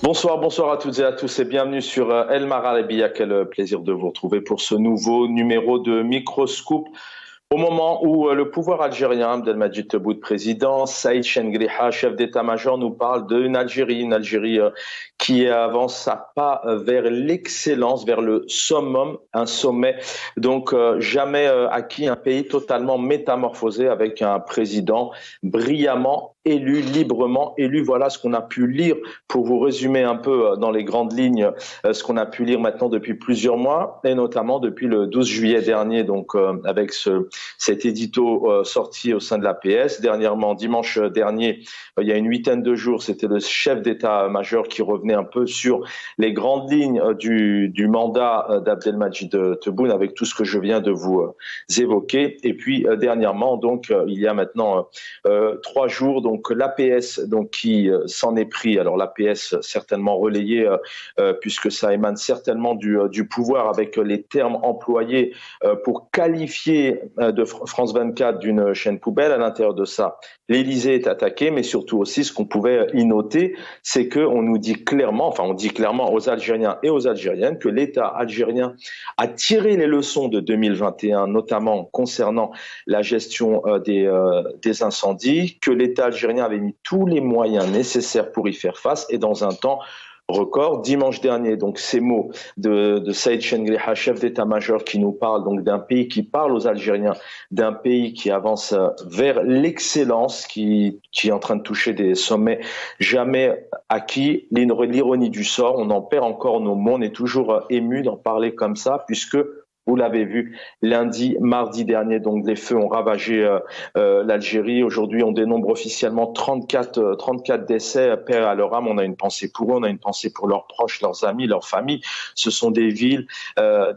Bonsoir à toutes et à tous et bienvenue sur El Maralebia. Quel plaisir de vous retrouver pour ce nouveau numéro de Microscoop. Au moment où le pouvoir algérien, Abdelmadjid Tebboune, président, Saïd Chengriha, chef d'état-major, nous parle d'une Algérie, qui avance à pas vers l'excellence, vers le summum, un sommet donc jamais acquis, un pays totalement métamorphosé avec un président brillamment élu, librement élu. Voilà ce qu'on a pu lire pour vous résumer un peu dans les grandes lignes ce qu'on a pu lire maintenant depuis plusieurs mois et notamment depuis le 12 juillet dernier, donc avec cet édito sorti au sein de l'APS. Dernièrement, dimanche dernier, il y a une huitaine de jours, c'était le chef d'état-major qui revenait un peu sur les grandes lignes du mandat d'Abdelmadjid Tebboune avec tout ce que je viens de vous évoquer. Et puis dernièrement, donc il y a maintenant 3 jours, donc l'APS donc qui s'en est pris. Alors l'APS certainement relayé puisque ça émane certainement du pouvoir avec les termes employés pour qualifier de France 24 d'une chaîne poubelle. À l'intérieur de ça, l'Élysée est attaqué, mais surtout aussi ce qu'on pouvait y noter, c'est qu'on nous dit clairement, enfin on dit clairement aux Algériens et aux Algériennes que l'État algérien a tiré les leçons de 2021, notamment concernant la gestion des incendies, que l'État algérien avait mis tous les moyens nécessaires pour y faire face et dans un temps record. Dimanche dernier, donc ces mots de Saïd Chengriha, chef d'état-major, qui nous parle donc d'un pays qui parle aux Algériens, d'un pays qui avance vers l'excellence, qui est en train de toucher des sommets jamais acquis. L'ironie du sort, on en perd encore nos mots, on est toujours ému d'en parler comme ça, puisque vous l'avez vu, lundi, mardi dernier, donc les feux ont ravagé l'Algérie. Aujourd'hui, on dénombre officiellement 34 décès. Paix à leur âme, on a une pensée pour eux, on a une pensée pour leurs proches, leurs amis, leurs familles. Ce sont des villes,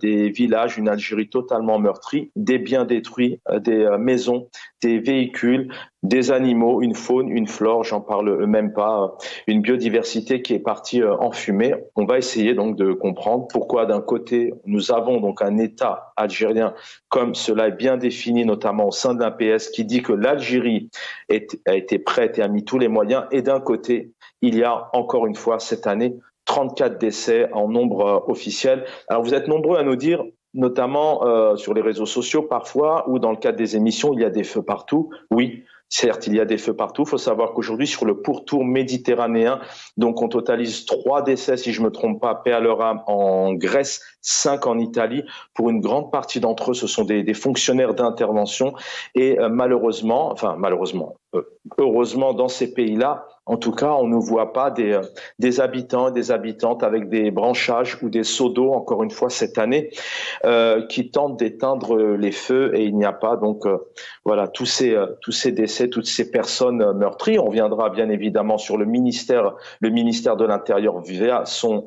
des villages, une Algérie totalement meurtrie, des biens détruits, des maisons, des véhicules, des animaux, une faune, une flore, j'en parle même pas, une biodiversité qui est partie en fumée. On va essayer donc de comprendre pourquoi d'un côté nous avons donc un État algérien comme cela est bien défini notamment au sein de l'APS qui dit que l'Algérie a été prête et a mis tous les moyens et d'un côté il y a encore une fois cette année 34 décès en nombre officiel. Alors vous êtes nombreux à nous dire notamment sur les réseaux sociaux parfois ou dans le cadre des émissions il y a des feux partout. Oui, certes, il y a des feux partout. Il faut savoir qu'aujourd'hui, sur le pourtour méditerranéen, donc on totalise 3 décès, si je me trompe pas, paix à leur âme, en Grèce, 5 en Italie. Pour une grande partie d'entre eux, ce sont des fonctionnaires d'intervention. Et heureusement, dans ces pays-là, en tout cas, on ne voit pas des habitants et des habitantes avec des branchages ou des seaux d'eau, encore une fois cette année, qui tentent d'éteindre les feux et il n'y a pas donc voilà tous ces décès, toutes ces personnes meurtries. On viendra bien évidemment sur le ministère de l'Intérieur via son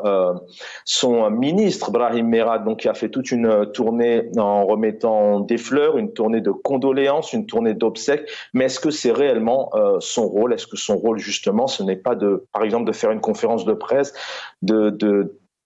ministre Brahim Merad, donc qui a fait toute une tournée en remettant des fleurs, une tournée de condoléances, une tournée d'obsèques. Mais est-ce que c'est réellement son rôle? Est-ce que son rôle justement, ce n'est pas par exemple, de faire une conférence de presse,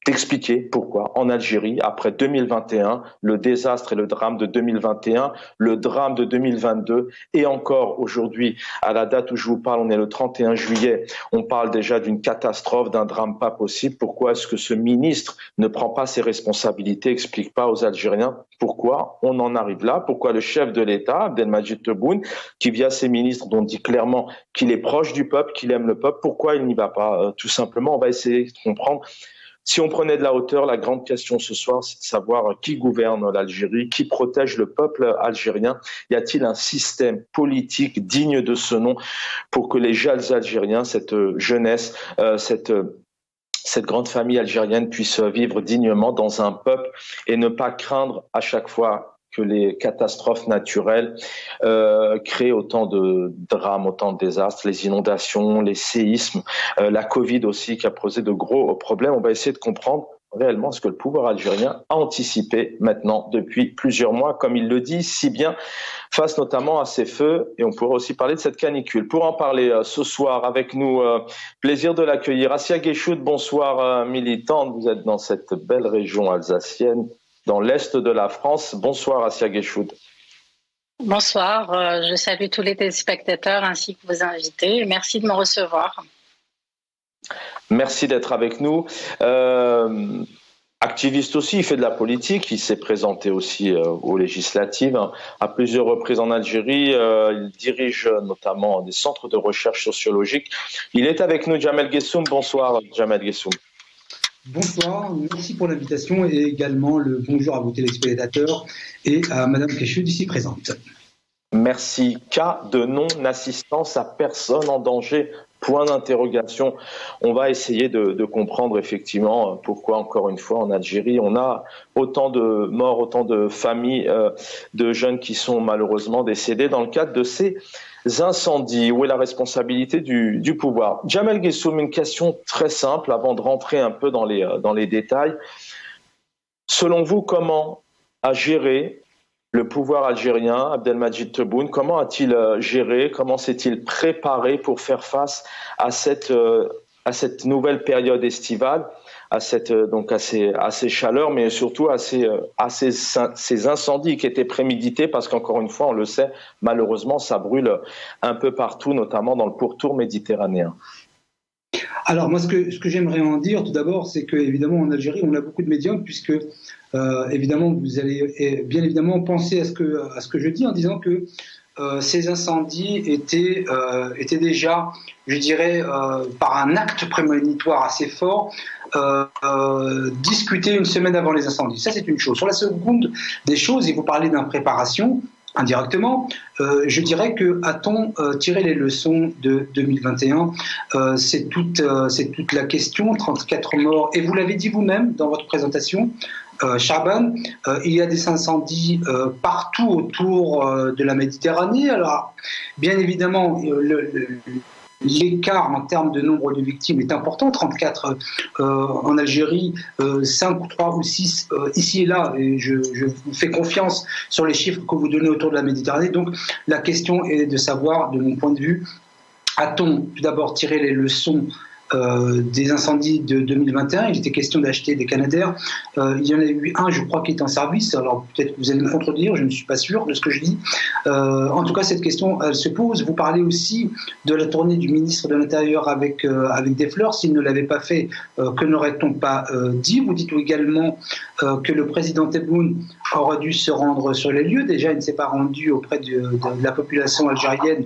d'expliquer pourquoi en Algérie, après 2021, le désastre et le drame de 2021, le drame de 2022 et encore aujourd'hui, à la date où je vous parle, on est le 31 juillet, on parle déjà d'une catastrophe, d'un drame pas possible. Pourquoi est-ce que ce ministre ne prend pas ses responsabilités, explique pas aux Algériens pourquoi on en arrive là, pourquoi le chef de l'État, Abdelmadjid Tebboune, qui via ses ministres dont dit clairement qu'il est proche du peuple, qu'il aime le peuple, pourquoi il n'y va pas tout simplement? On va essayer de comprendre. Si on prenait de la hauteur, la grande question ce soir, c'est de savoir qui gouverne l'Algérie, qui protège le peuple algérien. Y a-t-il un système politique digne de ce nom pour que les jeunes Algériens, cette jeunesse, cette grande famille algérienne puisse vivre dignement dans un peuple et ne pas craindre à chaque fois que les catastrophes naturelles créent autant de drames, autant de désastres, les inondations, les séismes, la Covid aussi qui a posé de gros problèmes. On va essayer de comprendre réellement ce que le pouvoir algérien a anticipé maintenant depuis plusieurs mois, comme il le dit si bien, face notamment à ces feux, et on pourra aussi parler de cette canicule. Pour en parler ce soir avec nous, plaisir de l'accueillir. Assia Guéchoud, bonsoir militante, vous êtes dans cette belle région alsacienne, dans l'est de la France. Bonsoir Assia Guéchoud. Bonsoir, je salue tous les téléspectateurs ainsi que vos invités. Merci de me recevoir. Merci d'être avec nous. Activiste aussi, il fait de la politique, il s'est présenté aussi aux législatives à plusieurs reprises en Algérie. Il dirige notamment des centres de recherche sociologique. Il est avec nous, Jamel Guessoum. Bonsoir, Jamel Guessoum. Bonsoir, merci pour l'invitation et également le bonjour à vos téléspectateurs et à Madame Kéchoud ici présente. Merci. Cas de non-assistance à personne en danger. Point d'interrogation. On va essayer de comprendre effectivement pourquoi, encore une fois, en Algérie, on a autant de morts, autant de familles, de jeunes qui sont malheureusement décédés dans le cadre de ces incendies. Où est la responsabilité du pouvoir? Jamel Guessoum, une question très simple avant de rentrer un peu dans les détails. Selon vous, comment a géré le pouvoir algérien, Abdelmadjid Tebboune, comment a-t-il géré, comment s'est-il préparé pour faire face à cette nouvelle période estivale, à ces chaleurs, mais surtout à ces incendies qui étaient prémédités, parce qu'encore une fois, on le sait, malheureusement, ça brûle un peu partout, notamment dans le pourtour méditerranéen. Alors moi, ce que j'aimerais en dire tout d'abord, c'est que évidemment en Algérie, on a beaucoup de médiums, puisque évidemment vous allez bien évidemment penser à ce que je dis en disant que ces incendies étaient déjà, je dirais, par un acte prémonitoire assez fort, discutés une semaine avant les incendies. Ça, c'est une chose. Sur la seconde des choses, et vous parlez d'impréparation, indirectement, je dirais que a-t-on tiré les leçons de 2021 c'est toute la question, 34 morts, et vous l'avez dit vous-même dans votre présentation, Chaban, il y a des incendies partout autour de la Méditerranée. Alors, bien évidemment, l'écart en termes de nombre de victimes est important, 34 en Algérie, 5 ou 3 ou 6 ici et là, et je vous fais confiance sur les chiffres que vous donnez autour de la Méditerranée. Donc la question est de savoir, de mon point de vue, a-t-on tout d'abord tiré les leçons des incendies de 2021, il était question d'acheter des Canadair. Il y en a eu un, je crois, qui est en service. Alors peut-être que vous allez me contredire, je ne suis pas sûr de ce que je dis. En tout cas, cette question, elle se pose. Vous parlez aussi de la tournée du ministre de l'Intérieur avec des fleurs. S'il ne l'avait pas fait, que n'aurait-on pas dit? Vous dites également que le président Tebboune aurait dû se rendre sur les lieux. Déjà, il ne s'est pas rendu auprès de la population algérienne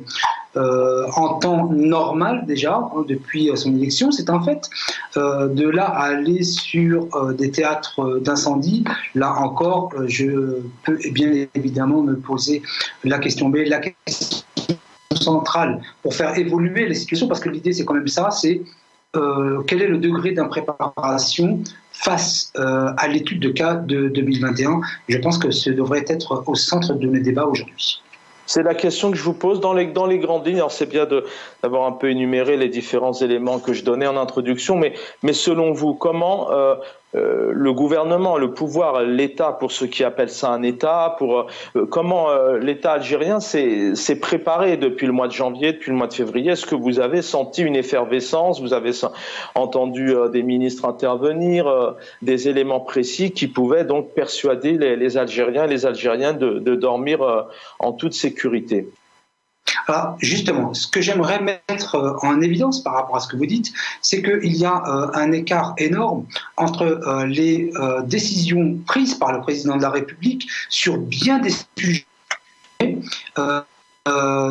en temps normal déjà, depuis son élection, c'est un fait. De là à aller sur des théâtres d'incendie, là encore, je peux bien évidemment me poser la question. Mais la question centrale pour faire évoluer les situations, parce que l'idée c'est quand même ça, c'est quel est le degré d'impréparation face à l'étude de cas de 2021. Je pense que ce devrait être au centre de nos débats aujourd'hui. C'est la question que je vous pose dans les grandes lignes. Alors c'est bien d'avoir un peu énuméré les différents éléments que je donnais en introduction, mais selon vous, comment le gouvernement, le pouvoir, l'État, pour ceux qui appellent ça un État, comment l'État algérien s'est préparé depuis le mois de janvier, depuis le mois de février? Est-ce que vous avez senti une effervescence? Vous avez entendu des ministres intervenir, des éléments précis qui pouvaient donc persuader les Algériens et les Algériennes de dormir en toute sécurité? Alors justement, ce que j'aimerais mettre en évidence par rapport à ce que vous dites, c'est qu'il y a un écart énorme entre les décisions prises par le président de la République sur bien des sujets,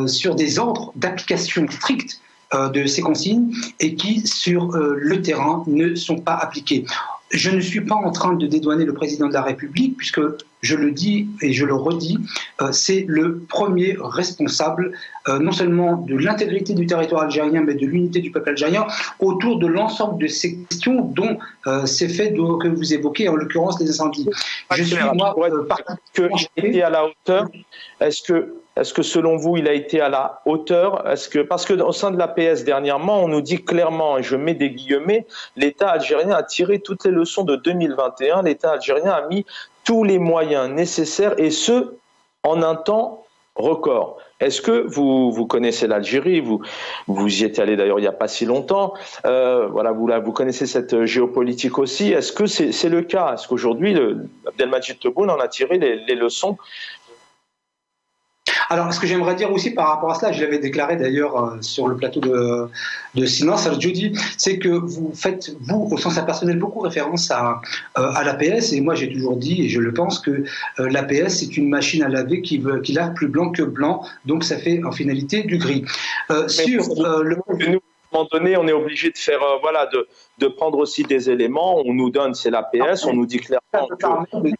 sur des ordres d'application stricte de ces consignes et qui, sur le terrain, ne sont pas appliquées. Je ne suis pas en train de dédouaner le président de la République, puisque je le dis et je le redis, c'est le premier responsable non seulement de l'intégrité du territoire algérien, mais de l'unité du peuple algérien autour de l'ensemble de ces questions dont ces faits que vous évoquez, en l'occurrence les incendies. Je suis, moi, été à la hauteur. Est-ce que selon vous, il a été à la hauteur? Parce que au sein de l'APS dernièrement, on nous dit clairement, et je mets des guillemets, l'État algérien a tiré toutes les leçons de 2021. L'État algérien a mis tous les moyens nécessaires, et ce, en un temps record. Est-ce que vous connaissez l'Algérie, vous y êtes allé d'ailleurs il n'y a pas si longtemps, voilà, vous connaissez cette géopolitique aussi. Est-ce que c'est le cas? Est-ce qu'aujourd'hui, Abdelmadjid Tebboune en a tiré les leçons? Alors, ce que j'aimerais dire aussi par rapport à cela, je l'avais déclaré d'ailleurs sur le plateau de Silence à Judy, c'est que vous faites, vous, au sens personnel, beaucoup référence à l'APS, et moi j'ai toujours dit, et je le pense, que l'APS c'est une machine à laver qui lave plus blanc que blanc, donc ça fait en finalité du gris. À un moment donné, on est obligé de faire, de prendre aussi des éléments. On nous donne, c'est l'APS, on nous dit clairement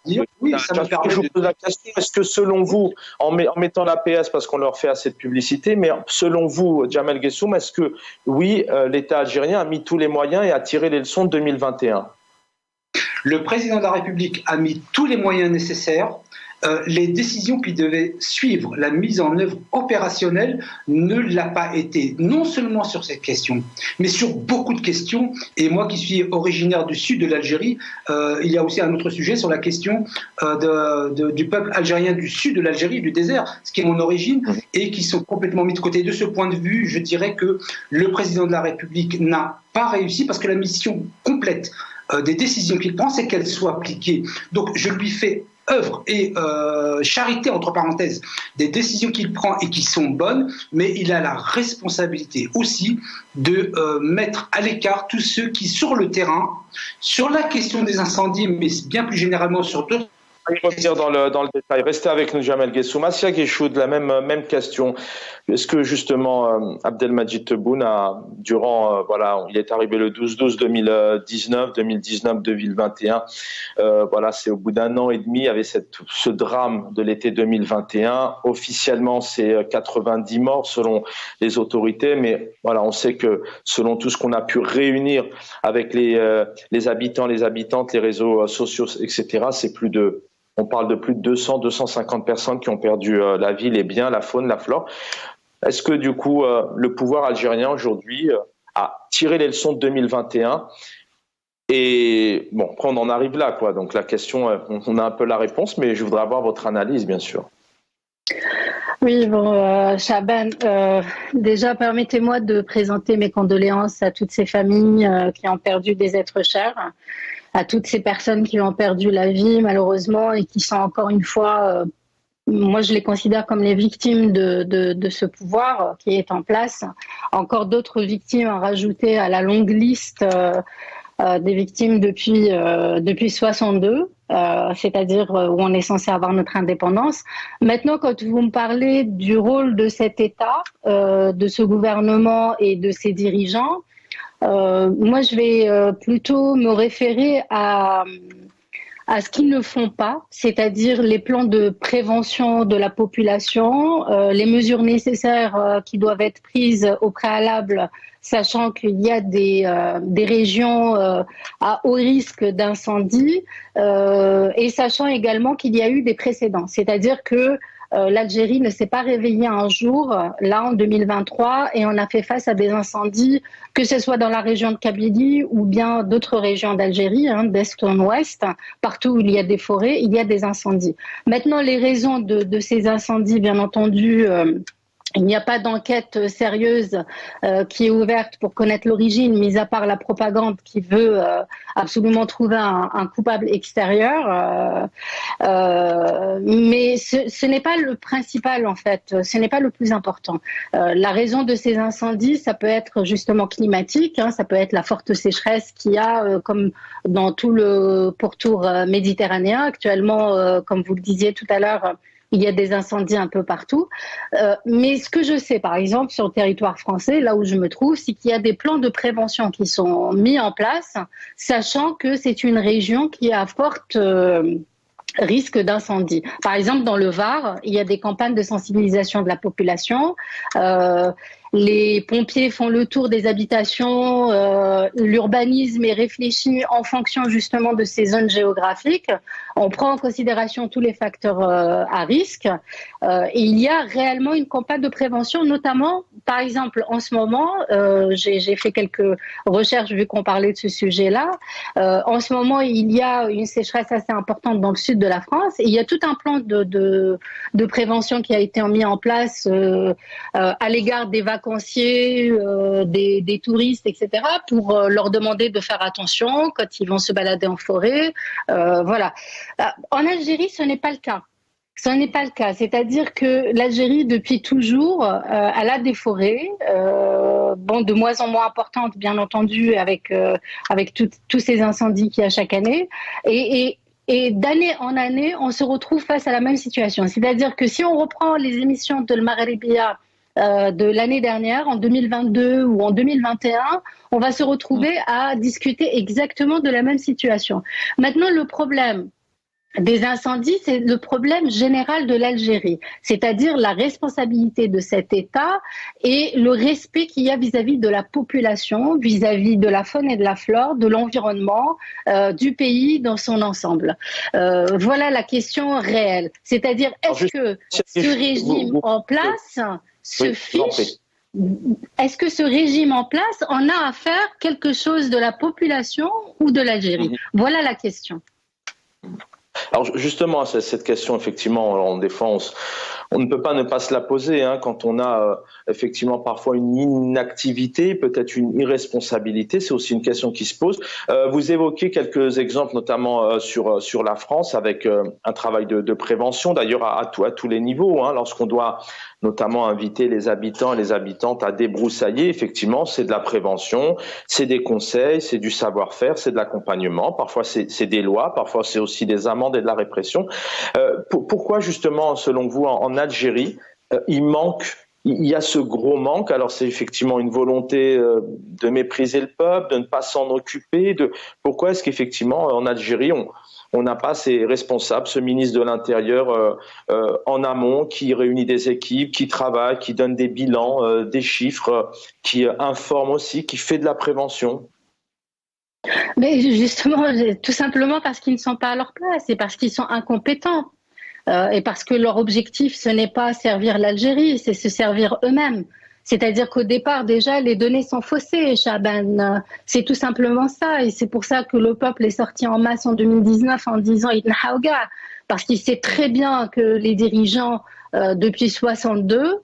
je vous pose la question, est-ce que selon vous, en mettant l'APS parce qu'on leur fait assez de publicité, mais selon vous, Jamel Guessoum, est-ce que oui, l'État algérien a mis tous les moyens et a tiré les leçons de 2021 ? Le président de la République a mis tous les moyens nécessaires. Les décisions qui devaient suivre la mise en œuvre opérationnelle ne l'a pas été, non seulement sur cette question, mais sur beaucoup de questions. Et moi qui suis originaire du sud de l'Algérie, il y a aussi un autre sujet sur la question du peuple algérien du sud de l'Algérie, du désert, ce qui est mon origine, et qui sont complètement mis de côté. De ce point de vue, je dirais que le président de la République n'a pas réussi parce que la mission complète des décisions qu'il prend, c'est qu'elles soient appliquées. Donc je lui fais œuvre et charité, entre parenthèses, des décisions qu'il prend et qui sont bonnes, mais il a la responsabilité aussi de mettre à l'écart tous ceux qui, sur le terrain, sur la question des incendies, mais bien plus généralement sur d'autres... On va revenir dans le détail. Restez avec nous, Jamel Guessoum. Assia Gueshoud, la même question. Est-ce que justement Abdelmadjid Tebboune a, durant, il est arrivé le 12-12-2019, 2019-2021. C'est au bout d'un an et demi, il y avait ce drame de l'été 2021. Officiellement, c'est 90 morts selon les autorités, mais voilà, on sait que selon tout ce qu'on a pu réunir avec les habitants, les habitantes, les réseaux sociaux, etc., on parle de plus de 200-250 personnes qui ont perdu la vie, les biens, la faune, la flore. Est-ce que du coup, le pouvoir algérien aujourd'hui a tiré les leçons de 2021 ? Et bon, après on en arrive là, quoi. Donc la question, on a un peu la réponse, mais je voudrais avoir votre analyse, bien sûr. Oui, Chaban, déjà permettez-moi de présenter mes condoléances à toutes ces familles qui ont perdu des êtres chers, à toutes ces personnes qui ont perdu la vie malheureusement et qui sont encore une fois, moi je les considère comme les victimes de ce pouvoir qui est en place. Encore d'autres victimes à rajouter à la longue liste des victimes depuis 62, c'est-à-dire où on est censé avoir notre indépendance. Maintenant, quand vous me parlez du rôle de cet État, de ce gouvernement et de ses dirigeants, moi je vais plutôt me référer à ce qu'ils ne font pas, c'est-à-dire les plans de prévention de la population, les mesures nécessaires qui doivent être prises au préalable, sachant qu'il y a des régions à haut risque d'incendie, et sachant également qu'il y a eu des précédents, c'est-à-dire que l'Algérie ne s'est pas réveillée un jour, là en 2023, et on a fait face à des incendies, que ce soit dans la région de Kabylie ou bien d'autres régions d'Algérie, d'est en ouest, partout où il y a des forêts, il y a des incendies. Maintenant, les raisons de ces incendies, bien entendu, il n'y a pas d'enquête sérieuse qui est ouverte pour connaître l'origine, mis à part la propagande qui veut absolument trouver un coupable extérieur. Mais ce n'est pas le principal, en fait. Ce n'est pas le plus important. La raison de ces incendies, ça peut être justement climatique. Ça peut être la forte sécheresse qu'il y a, comme dans tout le pourtour méditerranéen. Actuellement, comme vous le disiez tout à l'heure, il y a des incendies un peu partout. Mais ce que je sais, par exemple, sur le territoire français, là où je me trouve, c'est qu'il y a des plans de prévention qui sont mis en place, sachant que c'est une région qui est à forte risque d'incendie. Par exemple, dans le Var, il y a des campagnes de sensibilisation de la population. Les pompiers font le tour des habitations, l'urbanisme est réfléchi en fonction justement de ces zones géographiques. On prend en considération tous les facteurs à risque. Et il y a réellement une campagne de prévention, notamment, par exemple, en ce moment, j'ai fait quelques recherches vu qu'on parlait de ce sujet-là. En ce moment, il y a une sécheresse assez importante dans le sud de la France. Et il y a tout un plan de prévention qui a été mis en place à l'égard des vacanciers, des touristes, etc., pour leur demander de faire attention quand ils vont se balader en forêt. Voilà. En Algérie, ce n'est pas le cas. Ce n'est pas le cas. C'est-à-dire que l'Algérie, depuis toujours, elle a des forêts, de moins en moins importantes, bien entendu, avec tous ces incendies qu'il y a chaque année. Et d'année en année, on se retrouve face à la même situation. C'est-à-dire que si on reprend les émissions de Al-Maghribiya de l'année dernière, en 2022 ou en 2021, on va se retrouver à discuter exactement de la même situation. Maintenant, le problème des incendies, c'est le problème général de l'Algérie, c'est-à-dire la responsabilité de cet État et le respect qu'il y a vis-à-vis de la population, vis-à-vis de la faune et de la flore, de l'environnement, du pays dans son ensemble. Voilà la question réelle. C'est-à-dire, est-ce que ce régime en place se fiche? Est-ce que ce régime en place en a à faire quelque chose de la population ou de l'Algérie? Voilà la question. Alors justement, cette question, effectivement, des fois, on ne peut pas ne pas se la poser quand on a effectivement parfois une inactivité, peut-être une irresponsabilité. C'est aussi une question qui se pose. Vous évoquez quelques exemples, notamment sur la France, avec un travail de prévention, d'ailleurs à tous les niveaux. Lorsqu'on doit notamment inviter les habitants et les habitantes à débroussailler, effectivement, c'est de la prévention, c'est des conseils, c'est du savoir-faire, c'est de l'accompagnement. Parfois, c'est des lois, parfois, c'est aussi des amendes et de la répression. Pourquoi, justement, selon vous, en Algérie, il y a ce gros manque? Alors, c'est effectivement une volonté de mépriser le peuple, de ne pas s'en occuper. Pourquoi est-ce qu'effectivement, en Algérie, on n'a pas ces responsables, ce ministre de l'Intérieur en amont qui réunit des équipes, qui travaille, qui donne des bilans, des chiffres, qui informe aussi, qui fait de la prévention? Mais justement, tout simplement parce qu'ils ne sont pas à leur place et parce qu'ils sont incompétents. Et parce que leur objectif, ce n'est pas servir l'Algérie, c'est se servir eux-mêmes. C'est-à-dire qu'au départ, déjà, les données sont faussées, Chaban. C'est tout simplement ça. Et c'est pour ça que le peuple est sorti en masse en 2019 en disant « Ibn Haouga », parce qu'il sait très bien que les dirigeants, depuis 62,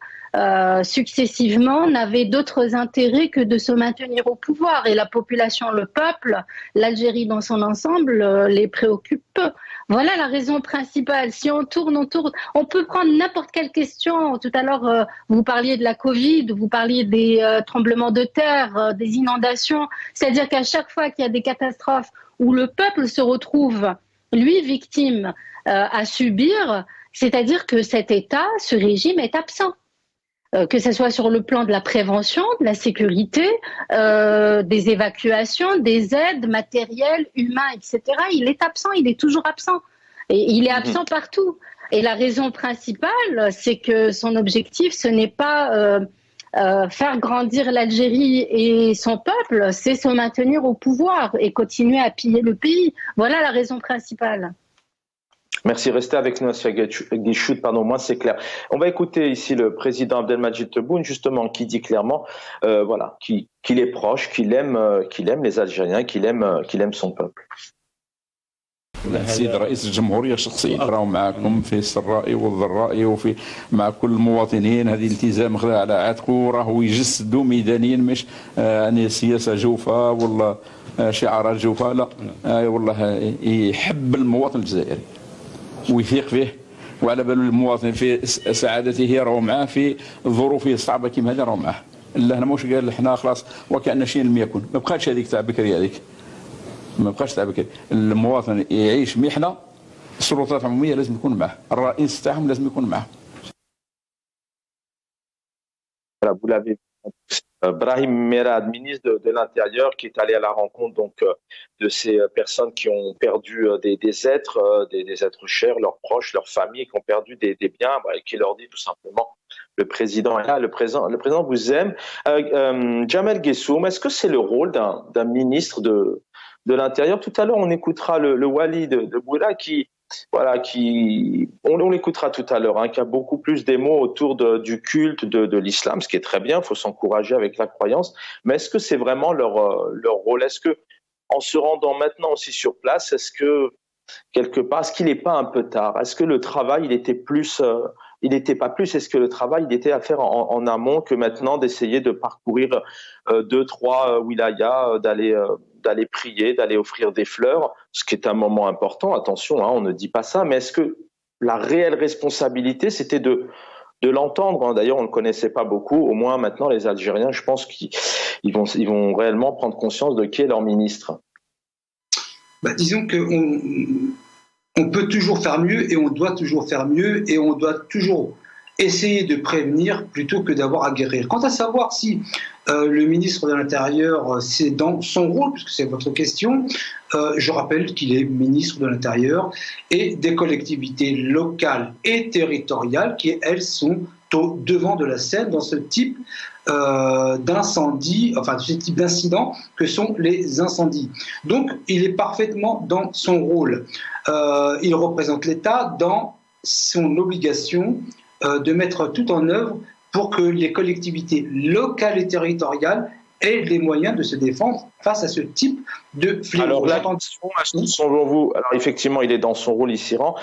successivement, n'avaient d'autres intérêts que de se maintenir au pouvoir. Et la population, le peuple, l'Algérie dans son ensemble, les préoccupe peu. Voilà la raison principale. Si on tourne, on peut prendre n'importe quelle question. Tout à l'heure, vous parliez de la Covid, vous parliez des tremblements de terre, des inondations. C'est-à-dire qu'à chaque fois qu'il y a des catastrophes où le peuple se retrouve, lui, victime à subir, c'est-à-dire que cet État, ce régime est absent. Que ce soit sur le plan de la prévention, de la sécurité, des évacuations, des aides matérielles, humaines, etc. Il est absent, il est toujours absent. Et il est absent partout. Et la raison principale, c'est que son objectif, ce n'est pas faire grandir l'Algérie et son peuple, c'est se maintenir au pouvoir et continuer à piller le pays. Voilà la raison principale. Merci, restez avec nous, Guichoud, moi c'est clair. On va écouter ici le président Abdelmadjid Tebboune, justement, qui dit clairement qu'il est proche, qu'il aime les Algériens, qu'il aime son peuple. السيد رئيس الجمهورية شخصيا راهو معكم في السراء والضراء وفي مع كل المواطنين. هذه التزام خذها على عاتقه، راهو يجسدوا ميدانيا، مش يعني سياسة جوفة ولا شعارات جوفة، لا والله يحب المواطن الجزائري ويثيق فيه، وعلى بال المواطن في سعادته راهو معاه، في ظروفه الصعبة كيما هذه راهو معاه. لا هنا مش قال احنا خلاص وكأن شيء لم يكن، ما بقاتش هذيك تاع بكري، هذيك ما بقاش تاع بكري. المواطن يعيش محنة، السلطات العمومية لازم يكون معاه، الرئيس تاعهم لازم يكون معاه. Vous l'avez Brahim Merad, ministre de l'Intérieur, qui est allé à la rencontre de ces personnes qui ont perdu des êtres chers, leurs proches, leurs familles, qui ont perdu des biens, et qui leur dit tout simplement: le président est là, le président vous aime. Jamel Guessoum, est-ce que c'est le rôle d'un ministre de l'Intérieur? Tout à l'heure, on écoutera le Wali de Boula on l'écoutera tout à l'heure, qui a beaucoup plus des mots autour du culte de l'islam, ce qui est très bien, il faut s'encourager avec la croyance, mais est-ce que c'est vraiment leur rôle? Est-ce que, en se rendant maintenant aussi sur place, est-ce que, quelque part, est-ce qu'il n'est pas un peu tard? Est-ce que le travail, il n'était pas plus, est-ce que le travail, il était à faire en amont que maintenant d'essayer de parcourir 2-3 wilayas, d'aller prier, d'aller offrir des fleurs, ce qui est un moment important, attention, on ne dit pas ça, mais est-ce que la réelle responsabilité, c'était de l'entendre. D'ailleurs, on ne le connaissait pas beaucoup. Au moins, maintenant, les Algériens, je pense qu'ils vont réellement prendre conscience de qui est leur ministre. Disons qu'on peut toujours faire mieux et on doit toujours faire mieux et on doit toujours essayer de prévenir plutôt que d'avoir à guérir. Quant à savoir si le ministre de l'Intérieur, c'est dans son rôle, puisque c'est votre question, je rappelle qu'il est ministre de l'Intérieur et des collectivités locales et territoriales qui, elles, sont au devant de la scène dans ce type d'incendie, enfin ce type d'incident que sont les incendies. Donc, il est parfaitement dans son rôle. Il représente l'État dans son obligation de mettre tout en œuvre pour que les collectivités locales et territoriales aient les moyens de se défendre face à ce type de fléau. Alors, selon vous, alors effectivement, il est dans son rôle, il s'y rend.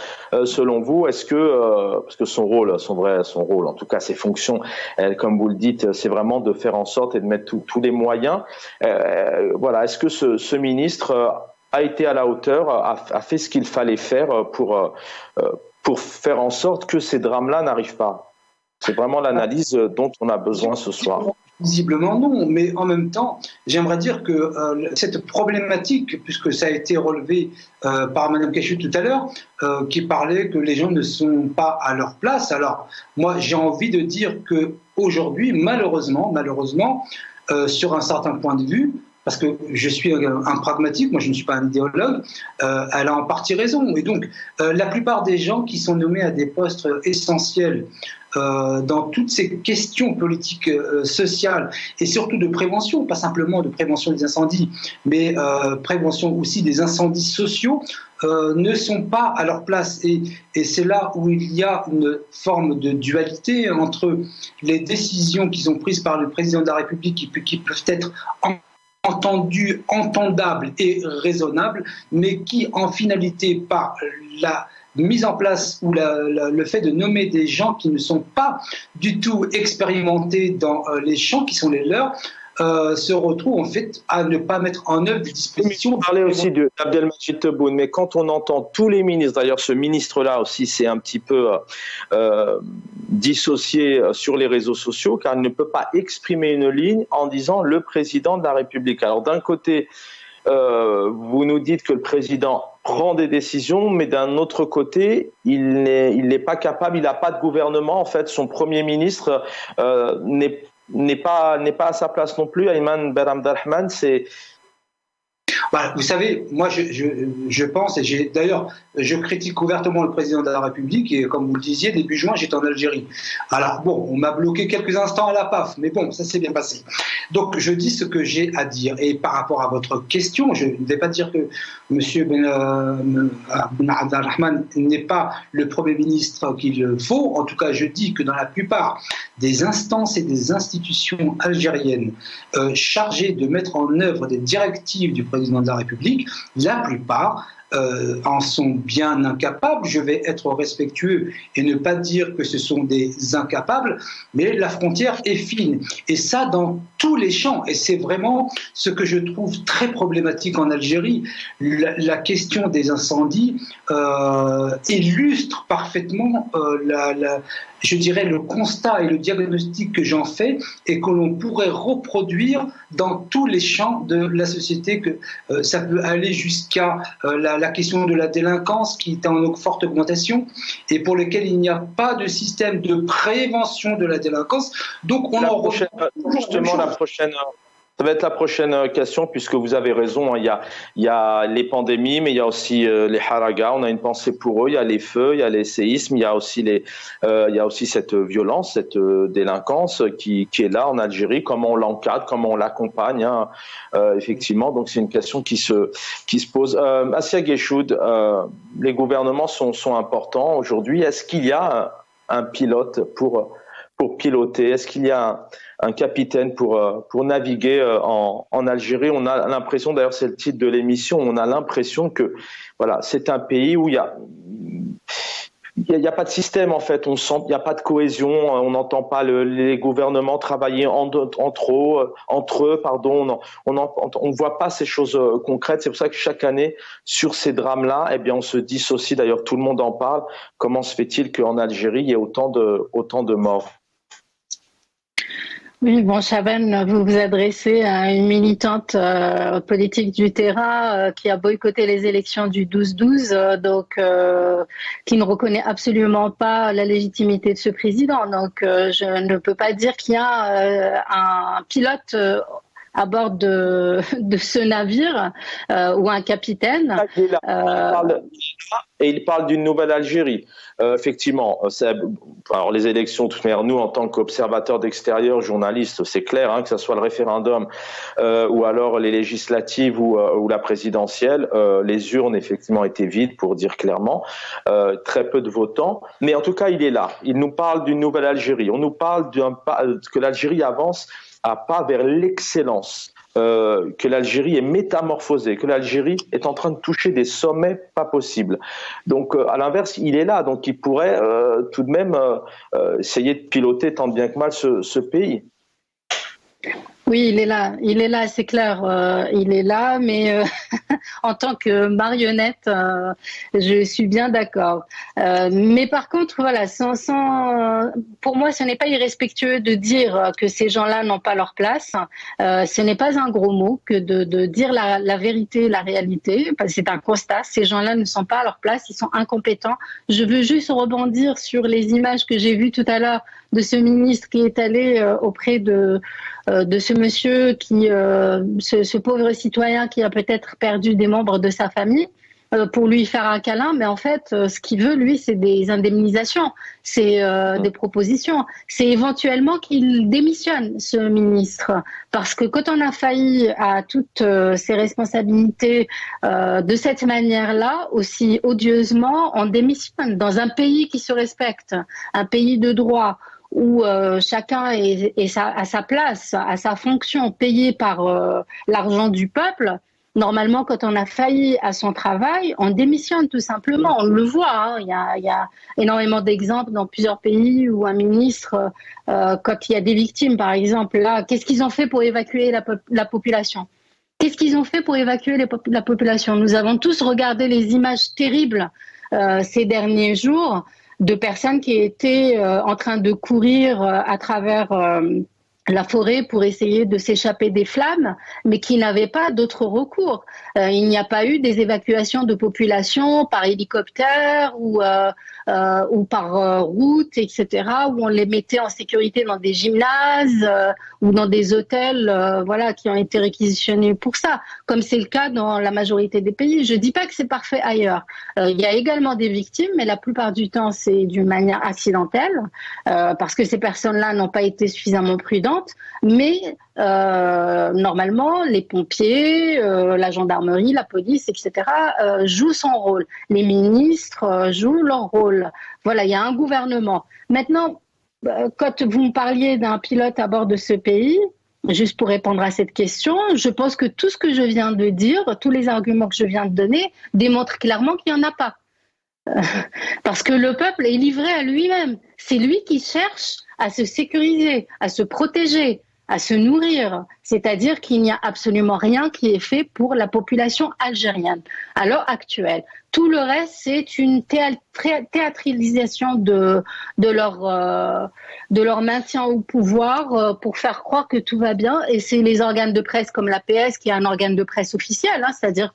Selon vous, est-ce que, parce que son rôle, en tout cas ses fonctions, comme vous le dites, c'est vraiment de faire en sorte et de mettre tous les moyens. Voilà, est-ce que ce ministre a été à la hauteur, a fait ce qu'il fallait faire pour faire en sorte que ces drames-là n'arrivent pas? C'est vraiment l'analyse dont on a besoin ce soir. Visiblement non, mais en même temps, j'aimerais dire que cette problématique, puisque ça a été relevé par Mme Kachou tout à l'heure, qui parlait que les gens ne sont pas à leur place. Alors, moi, j'ai envie de dire qu'aujourd'hui, malheureusement, sur un certain point de vue, parce que je suis un pragmatique, moi je ne suis pas un idéologue, elle a en partie raison. Et donc, la plupart des gens qui sont nommés à des postes essentiels dans toutes ces questions politiques, sociales et surtout de prévention, pas simplement de prévention des incendies, mais prévention aussi des incendies sociaux, ne sont pas à leur place. Et c'est là où il y a une forme de dualité entre les décisions qui sont prises par le président de la République qui peuvent être entendables et raisonnables, mais qui, en finalité, par la mise en place ou le fait de nommer des gens qui ne sont pas du tout expérimentés dans les champs qui sont les leurs, se retrouvent en fait à ne pas mettre en œuvre des dispositions. On parlait aussi d'Abdelmajid Tebboune, mais quand on entend tous les ministres, d'ailleurs ce ministre-là aussi c'est un petit peu dissocié sur les réseaux sociaux, car il ne peut pas exprimer une ligne en disant le président de la République. Alors d'un côté, vous nous dites que le président prend des décisions, mais d'un autre côté, il n'est pas capable, il n'a pas de gouvernement. En fait, son premier ministre n'est pas à sa place non plus. Ayman Ben Abdelrahman, c'est... Voilà, vous savez, moi je pense, et d'ailleurs je critique ouvertement le président de la République, et comme vous le disiez, début juin j'étais en Algérie. Alors bon, on m'a bloqué quelques instants à la PAF, mais bon, ça s'est bien passé. Donc je dis ce que j'ai à dire, et par rapport à votre question, je ne vais pas dire que M. Ben Abdelrahman n'est pas le Premier ministre qu'il faut. En tout cas, je dis que dans la plupart des instances et des institutions algériennes chargées de mettre en œuvre des directives du président de la République, la plupart en sont bien incapables. Je vais être respectueux et ne pas dire que ce sont des incapables, mais la frontière est fine. Et ça, dans tous les champs. Et c'est vraiment ce que je trouve très problématique en Algérie. La question des incendies illustre parfaitement je dirais le constat et le diagnostic que j'en fais et que l'on pourrait reproduire dans tous les champs de la société. Que ça peut aller jusqu'à la question de la délinquance qui est en forte augmentation et pour lequel il n'y a pas de système de prévention de la délinquance. Donc on ça va être la prochaine question, puisque vous avez raison. Il y a les pandémies, mais il y a aussi les haragas. On a une pensée pour eux. Il y a les feux, il y a les séismes, il y a aussi cette violence, cette délinquance qui est là en Algérie. Comment on l'encadre, comment on l'accompagne, hein. Effectivement. Donc c'est une question qui se pose. Assia Guéchoud, les gouvernements sont importants aujourd'hui. Est-ce qu'il y a un pilote pour piloter? Est-ce qu'il y a un capitaine pour naviguer en Algérie? On a l'impression, d'ailleurs c'est le titre de l'émission, on a l'impression que voilà, c'est un pays où il il n'y a pas de système en fait, il n'y a pas de cohésion, on n'entend pas les gouvernements travailler entre eux, on ne voit pas ces choses concrètes. C'est pour ça que chaque année, sur ces drames-là, eh bien, on se dissocie, d'ailleurs tout le monde en parle, comment se fait-il qu'en Algérie, il y ait autant de morts? Oui, bon, Chaban, vous vous adressez à une militante politique du terrain qui a boycotté les élections du 12-12, qui ne reconnaît absolument pas la légitimité de ce président. Donc, je ne peux pas dire qu'il y a un pilote à bord de ce navire ou un capitaine. Et il parle d'une nouvelle Algérie. Effectivement, alors les élections, de toute manière, nous, en tant qu'observateurs d'extérieur, journalistes, c'est clair, que ce soit le référendum ou alors les législatives ou la présidentielle, les urnes, effectivement, étaient vides, pour dire clairement, très peu de votants. Mais en tout cas, il est là. Il nous parle d'une nouvelle Algérie. On nous parle que l'Algérie avance à pas vers l'excellence. Que l'Algérie est métamorphosée, que l'Algérie est en train de toucher des sommets pas possibles. Donc, à l'inverse, il est là, donc il pourrait tout de même essayer de piloter tant bien que mal ce pays. Oui, il est là, c'est clair, il est là, mais en tant que marionnette, je suis bien d'accord. Mais par contre, voilà, pour moi, ce n'est pas irrespectueux de dire que ces gens-là n'ont pas leur place. Ce n'est pas un gros mot que de dire la vérité, la réalité. C'est un constat. Ces gens-là ne sont pas à leur place, ils sont incompétents. Je veux juste rebondir sur les images que j'ai vues tout à l'heure de ce ministre qui est allé auprès de ce monsieur ce pauvre citoyen qui a peut-être perdu des membres de sa famille, pour lui faire un câlin, mais en fait, ce qu'il veut, lui, c'est des indemnisations, c'est des propositions. C'est éventuellement qu'il démissionne, ce ministre, parce que quand on a failli à toutes ses responsabilités de cette manière-là, aussi odieusement, on démissionne dans un pays qui se respecte, un pays de droit, où chacun à sa place, à sa fonction, payé par l'argent du peuple. Normalement, quand on a failli à son travail, on démissionne tout simplement. On le voit, il y a énormément d'exemples dans plusieurs pays où un ministre, quand il y a des victimes, par exemple, là, qu'est-ce qu'ils ont fait pour évacuer la population ? Qu'est-ce qu'ils ont fait pour évacuer la population ? Nous avons tous regardé les images terribles ces derniers jours de personnes qui étaient en train de courir à travers la forêt pour essayer de s'échapper des flammes, mais qui n'avaient pas d'autre recours. Il n'y a pas eu des évacuations de population par hélicoptère ou par route, etc., où on les mettait en sécurité dans des gymnases ou dans des hôtels qui ont été réquisitionnés pour ça, comme c'est le cas dans la majorité des pays. Je ne dis pas que c'est parfait ailleurs. Il y a également des victimes, mais la plupart du temps, c'est d'une manière accidentelle, parce que ces personnes-là n'ont pas été suffisamment prudentes. Mais normalement, les pompiers, la gendarmerie, la police, etc. Jouent son rôle. Les ministres jouent leur rôle. Voilà, il y a un gouvernement. Maintenant, quand vous me parliez d'un pilote à bord de ce pays, juste pour répondre à cette question, je pense que tout ce que je viens de dire, tous les arguments que je viens de donner, démontrent clairement qu'il n'y en a pas. Parce que le peuple est livré à lui-même. C'est lui qui cherche à se sécuriser, à se protéger, à se nourrir. C'est-à-dire qu'il n'y a absolument rien qui est fait pour la population algérienne à l'heure actuelle. Tout le reste, c'est une théâtralisation de leur maintien au pouvoir pour faire croire que tout va bien. Et c'est les organes de presse comme l'APS qui est un organe de presse officiel. C'est-à-dire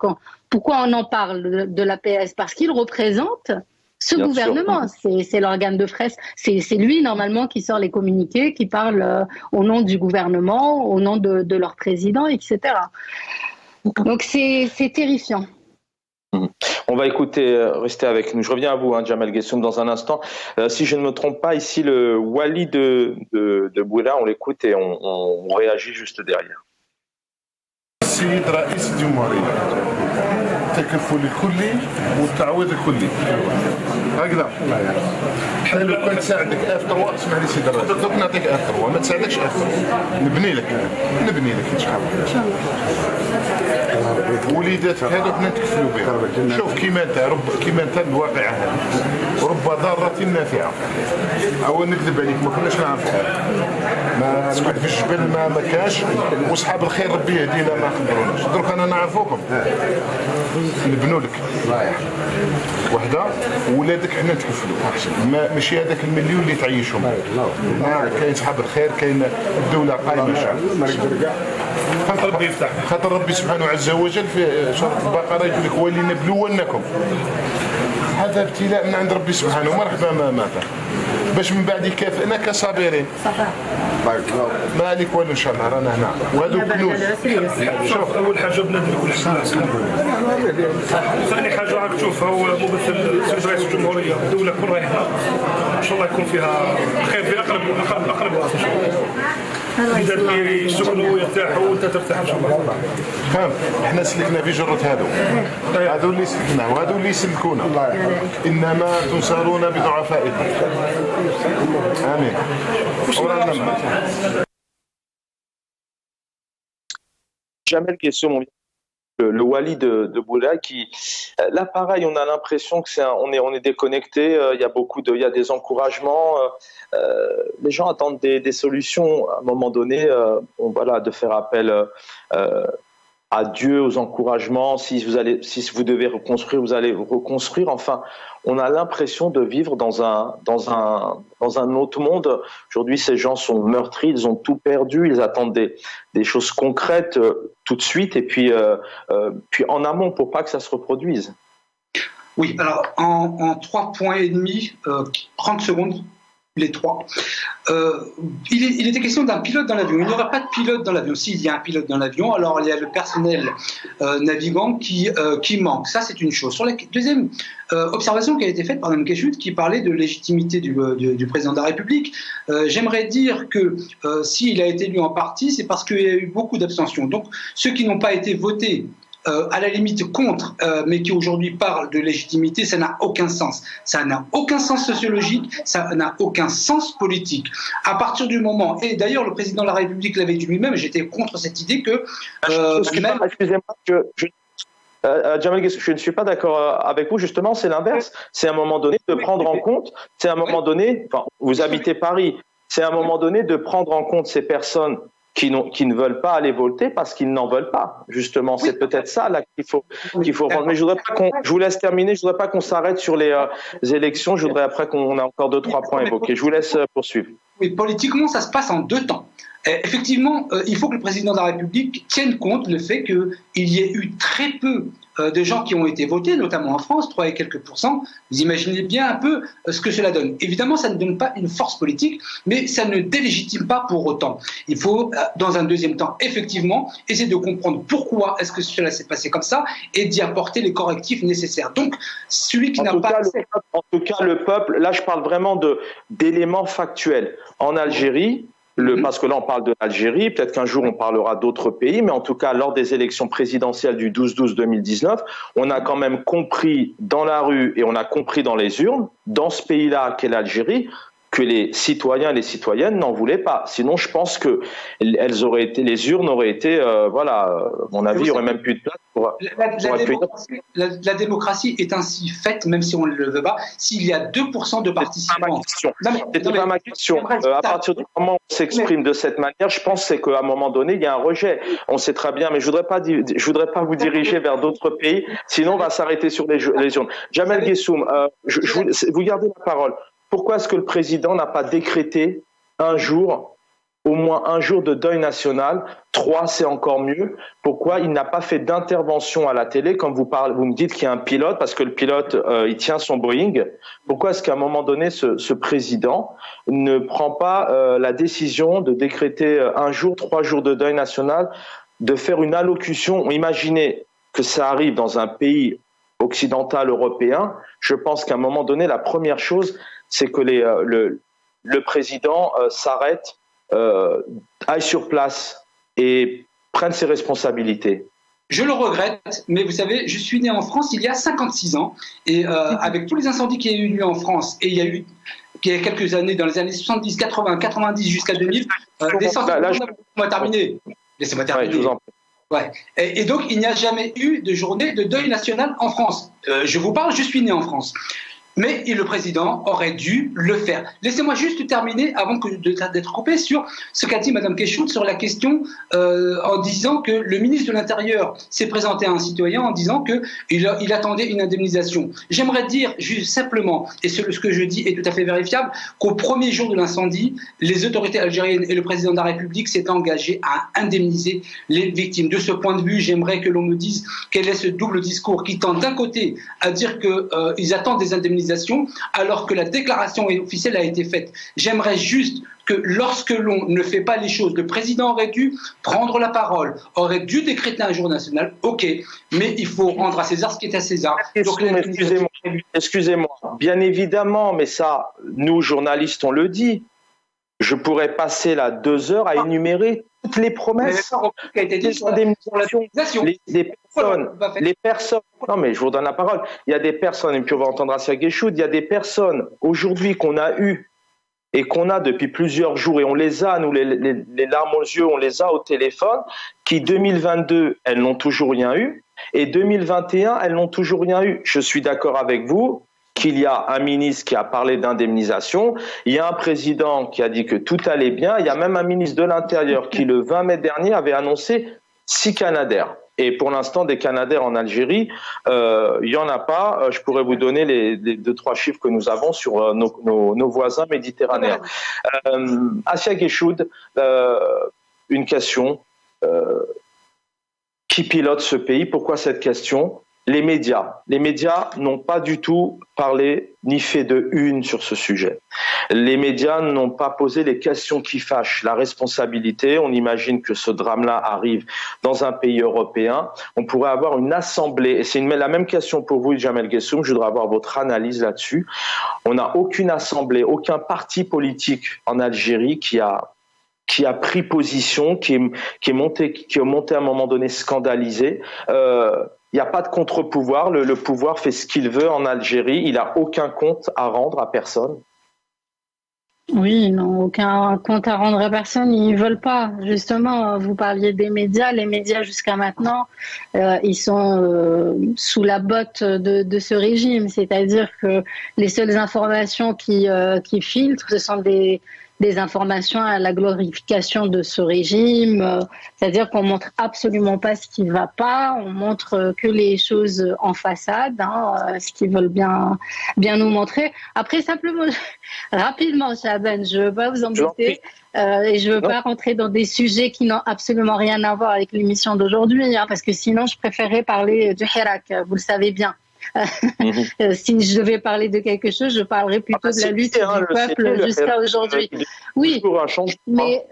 pourquoi on en parle de l'APS ? Parce qu'il représente ce Bien gouvernement, c'est l'organe de presse, c'est lui normalement qui sort les communiqués, qui parle au nom du gouvernement, au nom de leur président, etc. Donc c'est terrifiant. On va écouter, restez avec nous. Je reviens à vous, Djamel Guessoum, dans un instant. Si je ne me trompe pas, ici, le Wali de Bouila, on l'écoute et on réagit juste derrière. السيد رئيس الجمهورية تكفل الكلي والتعويض الكلي هكذا حنا لو كان تساعدك اف 3 اسمح لي سيدي الرئيس دوك نعطيك اف 3 ما تساعدكش اف 3 نبني لك ان شاء الله وليداتك هذوك نتكفلوا بهم. شوف كيما انت الواقع هذا رب ضاره نافعه. او نكذب عليك ما كناش نعرفوها، ما تقعد في الجبل ما كاش، وصحاب الخير ربي يهدينا ما خبروناش. درك انا نعرفوكم نبنوا لك وحده ولادك حنا نتكفلوا، ماشي هذاك المليون اللي تعيشهم. كاين صحاب الخير، كاين الدوله قائمه. ربي يفتح، خاطر ربي سبحانه عز وجل في سوره البقره يقول لك ولنبلونكم. هذا ابتلاء من عند ربي سبحانه، مرحبا ما مات باش من بعد يكافئنا كصابرين. صحيح. ما عليك والو ان شاء الله رانا هنا وهذو كنوز. شوف اول حاجه بنادم يكون حسن، ثاني حاجه راك تشوف هو ممثل رئيس الجمهوريه، الدوله كل رايحه ان شاء الله يكون فيها خير في اقرب وقت ان شاء الله. اذا يسكنوا ويرتاحوا وانت ترتاح ان شاء الله. فهم احنا سلكنا في جره هذو اللي سلكنا وهذو اللي يسلكونا، انما تنصرون بضعفائكم. امين. Jamel Guessoum, le Wali de Boula, qui là pareil, on a l'impression que on est déconnecté. Il y a il y a des encouragements. Les gens attendent des solutions. À un moment donné, voilà, de faire appel à Dieu, aux encouragements. Si vous devez reconstruire, vous allez reconstruire. Enfin, on a l'impression de vivre dans un autre monde. Aujourd'hui, ces gens sont meurtris, ils ont tout perdu, ils attendent des choses concrètes tout de suite, et puis en amont pour pas que ça se reproduise. Oui, alors en 3 points et demi, 30 secondes. Les 3. Il était question d'un pilote dans l'avion. Il n'y aura pas de pilote dans l'avion. S'il y a un pilote dans l'avion, alors il y a le personnel navigant qui manque. Ça, c'est une chose. Sur la deuxième observation qui a été faite par Mme Keshut, qui parlait de légitimité du président de la République, j'aimerais dire que s'il a été élu en partie, c'est parce qu'il y a eu beaucoup d'abstentions. Donc, ceux qui n'ont pas été votés à la limite contre, mais qui aujourd'hui parlent de légitimité, ça n'a aucun sens. Ça n'a aucun sens sociologique, ça n'a aucun sens politique. À partir du moment, et d'ailleurs le président de la République l'avait dit lui-même, j'étais contre cette idée que... Excusez-moi, Jamel Guessoum, je ne suis pas d'accord avec vous, justement, c'est l'inverse. C'est à un moment donné de prendre en compte, c'est à un moment donné, enfin, vous habitez Paris, c'est à un moment donné de prendre en compte ces personnes qui ne veulent pas aller voter parce qu'ils n'en veulent pas. Justement, c'est peut-être ça là qu'il faut rendre. Mais je vous laisse terminer. Je voudrais pas qu'on s'arrête sur les élections. Je voudrais après qu'on ait encore 2-3 points évoqués. Je vous laisse poursuivre. Oui, politiquement, ça se passe en 2 temps. Effectivement, il faut que le président de la République tienne compte le fait qu'il y ait eu très peu de gens qui ont été votés, notamment en France, 3 et quelques %. Vous imaginez bien un peu ce que cela donne. Évidemment, ça ne donne pas une force politique, mais ça ne délégitime pas pour autant. Il faut, dans un deuxième temps, effectivement, essayer de comprendre pourquoi est-ce que cela s'est passé comme ça et d'y apporter les correctifs nécessaires. Donc, celui qui n'a pas... En tout cas, le peuple, là je parle vraiment d'éléments factuels. En Algérie, parce que là on parle de l'Algérie, peut-être qu'un jour on parlera d'autres pays, mais en tout cas lors des élections présidentielles du 12-12-2019, on a quand même compris dans la rue et on a compris dans les urnes, dans ce pays-là qu'est l'Algérie, que les citoyens et les citoyennes n'en voulaient pas. Sinon, je pense que les urnes auraient été, voilà, à mon avis, il n'y aurait même plus de place pour la démocratie est ainsi faite, même si on ne le veut pas, s'il y a 2% de participants. C'était pas ma question. À partir du moment où on s'exprime de cette manière, je pense c'est qu'à un moment donné, il y a un rejet. On sait très bien, mais je voudrais pas vous diriger vers d'autres pays, sinon on va s'arrêter sur les urnes. Jamel Guessoum, vous gardez la parole. Pourquoi est-ce que le président n'a pas décrété au moins un jour de deuil national? 3, c'est encore mieux. Pourquoi il n'a pas fait d'intervention à la télé, comme vous me dites qu'il y a un pilote, parce que le pilote, il tient son Boeing. Pourquoi est-ce qu'à un moment donné, ce président ne prend pas la décision de décréter 1 jour, 3 jours de deuil national, de faire une allocution? Imaginez que ça arrive dans un pays occidental européen. Je pense qu'à un moment donné, la première chose, c'est que le président s'arrête, aille sur place et prenne ses responsabilités. Je le regrette, mais vous savez, je suis né en France il y a 56 ans, et avec tous les incendies qu'il y a eu lieu en France, et il y a eu quelques années, dans les années 70, 80, 90 jusqu'à 2000, des centaines... Laissez-moi terminer. Ouais, je vous en prie. Ouais. Et donc, il n'y a jamais eu de journée de deuil national en France. Je vous parle, je suis né en France. Mais le président aurait dû le faire. Laissez-moi juste terminer, avant d'être coupé, sur ce qu'a dit Mme Keshout sur la question en disant que le ministre de l'Intérieur s'est présenté à un citoyen en disant qu'il attendait une indemnisation. J'aimerais dire juste simplement, et ce que je dis est tout à fait vérifiable, qu'au premier jour de l'incendie, les autorités algériennes et le président de la République s'étaient engagés à indemniser les victimes. De ce point de vue, j'aimerais que l'on me dise quel est ce double discours qui tend d'un côté à dire qu'ils attendent des indemnisations alors que la déclaration officielle a été faite. J'aimerais juste que lorsque l'on ne fait pas les choses, le président aurait dû prendre la parole, aurait dû décréter un jour national, ok, mais il faut rendre à César ce qui est à César. Donc, excusez-moi, bien évidemment, mais ça, nous journalistes, on le dit. Je pourrais passer là 2 heures à énumérer toutes les promesses, les personnes. Non, mais je vous donne la parole. Il y a des personnes, et puis on va entendre Assia Guéchoud, il y a des personnes aujourd'hui qu'on a eues et qu'on a depuis plusieurs jours, et on les a, nous, les larmes aux yeux, on les a au téléphone, qui 2022, elles n'ont toujours rien eu, et 2021, elles n'ont toujours rien eu. Je suis d'accord avec vous qu'il y a un ministre qui a parlé d'indemnisation, il y a un président qui a dit que tout allait bien, il y a même un ministre de l'Intérieur qui, le 20 mai dernier, avait annoncé 6 Canadaires. Et pour l'instant, des Canadaires en Algérie, il n'y en a pas. Je pourrais vous donner les 2-3 chiffres que nous avons sur nos voisins méditerranéens. Assia Guéchoud, une question. Qui pilote ce pays? Pourquoi cette question? Les médias n'ont pas du tout parlé ni fait de une sur ce sujet. Les médias n'ont pas posé les questions qui fâchent. La responsabilité, on imagine que ce drame-là arrive dans un pays européen. On pourrait avoir une assemblée, et c'est la même question pour vous, Jamel Guessoum, je voudrais avoir votre analyse là-dessus. On n'a aucune assemblée, aucun parti politique en Algérie qui a pris position, qui est monté à un moment donné scandalisé. Il n'y a pas de contre-pouvoir, le pouvoir fait ce qu'il veut en Algérie, il n'a aucun compte à rendre à personne. Oui, non, aucun compte à rendre à personne, ils ne veulent pas. Justement, vous parliez des médias, les médias jusqu'à maintenant, ils sont sous la botte de ce régime, c'est-à-dire que les seules informations qui filtrent, ce sont des informations à la glorification de ce régime, c'est-à-dire qu'on montre absolument pas ce qui va pas, on montre que les choses en façade, ce qu'ils veulent bien nous montrer. Après, simplement, rapidement, Chaben, je veux pas vous embêter et je veux pas rentrer dans des sujets qui n'ont absolument rien à voir avec l'émission d'aujourd'hui, parce que sinon, je préférais parler du Hirak, vous le savez bien. Si je devais parler de quelque chose, je parlerais plutôt de la lutte du peuple jusqu'à aujourd'hui. Oui, mais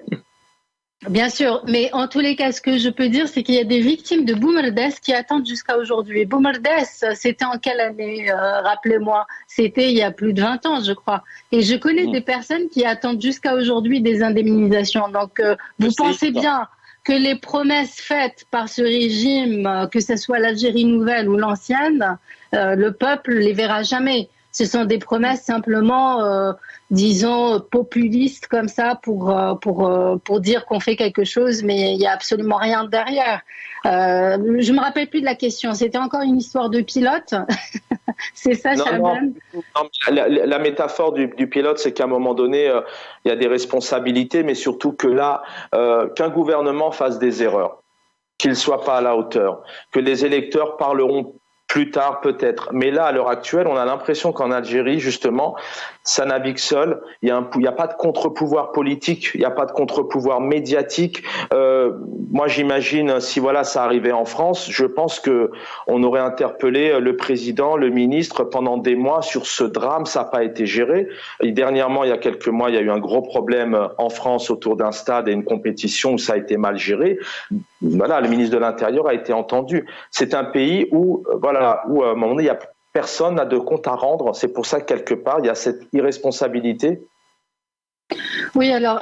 bien sûr, mais en tous les cas, ce que je peux dire, c'est qu'il y a des victimes de Boumerdès qui attendent jusqu'à aujourd'hui. Boumerdès, c'était en quelle année? Rappelez-moi, c'était il y a plus de 20 ans, je crois. Et je connais des personnes qui attendent jusqu'à aujourd'hui des indemnisations. Donc, vous pensez bien que les promesses faites par ce régime, que ce soit l'Algérie nouvelle ou l'ancienne, le peuple les verra jamais. Ce sont des promesses simplement, disons, populistes comme ça pour dire qu'on fait quelque chose, mais il n'y a absolument rien derrière. Je me rappelle plus de la question. C'était encore une histoire de pilote. C'est ça, Chaben? La métaphore du pilote, c'est qu'à un moment donné, il y a des responsabilités, mais surtout que là, qu'un gouvernement fasse des erreurs, qu'il ne soit pas à la hauteur, que les électeurs parleront plus tard peut-être. Mais là, à l'heure actuelle, on a l'impression qu'en Algérie, justement, ça navigue seul. Il n'y a pas de contre-pouvoir politique, il n'y a pas de contre-pouvoir médiatique. Moi, j'imagine, si ça arrivait en France, je pense qu'on aurait interpellé le président, le ministre pendant des mois sur ce drame. Ça n'a pas été géré. Et dernièrement, il y a quelques mois, il y a eu un gros problème en France autour d'un stade et une compétition où ça a été mal géré. Le ministre de l'Intérieur a été entendu. C'est un pays où à un moment donné, personne n'a de compte à rendre. C'est pour ça que quelque part, il y a cette irresponsabilité. Oui, alors